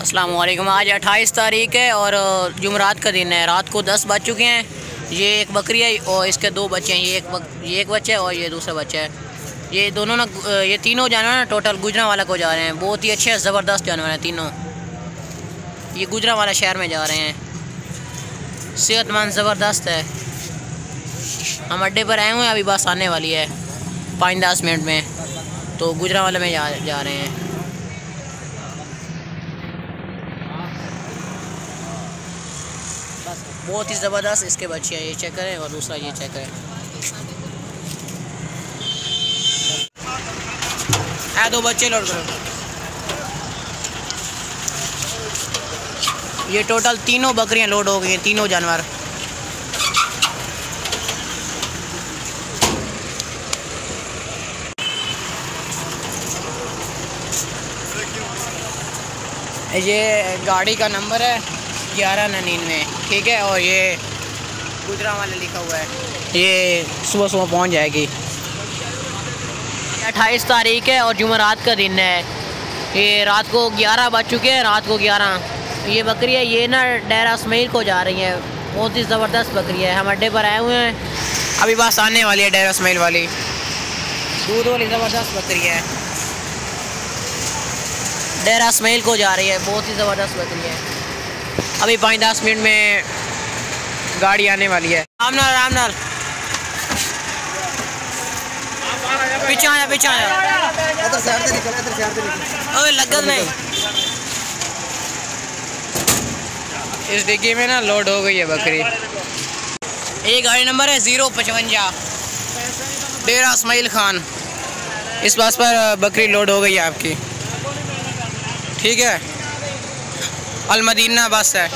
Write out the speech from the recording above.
अस्सलाम वालेकुम। आज 28 तारीख है और जुमरात का दिन है। रात को 10 बज चुके हैं। ये एक बकरी है और इसके दो बच्चे हैं। ये एक बच्चा है और ये दूसरा बच्चा है। ये दोनों ना ये तीनों जानवर ना टोटल गुजरांवाला को जा रहे हैं। बहुत ही अच्छे ज़बरदस्त जानवर हैं तीनों। ये गुजरांवाला शहर में जा रहे हैं। सेहतमंद ज़बरदस्त है। हम अड्डे पर आए हुए हैं, अभी बस आने वाली है 5-10 मिनट में, तो गुजरांवाला में जा रहे हैं। बहुत ही ज़बरदस्त इसके बच्चे हैं। ये चेक करें और दूसरा ये चेक करें। दो बच्चे लोड करो। ये टोटल तीनों बकरियां लोड हो गई हैं, तीनों जानवर। ये गाड़ी का नंबर है 1199, ठीक है। और ये गुजरांवाला लिखा हुआ है। ये सुबह सुबह पहुंच जाएगी। 28 तारीख है और जुमेरात का दिन है। ये रात को 11 बज चुके हैं। रात को 11। ये बकरी है, ये ना डेरा इस्माइल को जा रही है। बहुत ही ज़बरदस्त बकरी है। हम अड्डे पर आए हुए हैं, अभी बस आने वाली है डेरा इस्माइल वाली। दूध वाली ज़बरदस्त बकरी है। डेरा इस्माइल को जा रही है। बहुत ही ज़बरदस्त बकरी है। अभी 5-10 मिनट में गाड़ी आने वाली है। रामनाल पीछे आया ओए लगत नहीं। इस डिग्गी में ना लोड हो गई है बकरी। ये गाड़ी नंबर है 055 डेरा इस्माइल खान। इस बस पर बकरी लोड हो गई है आपकी, ठीक है। अल मदीना बस है।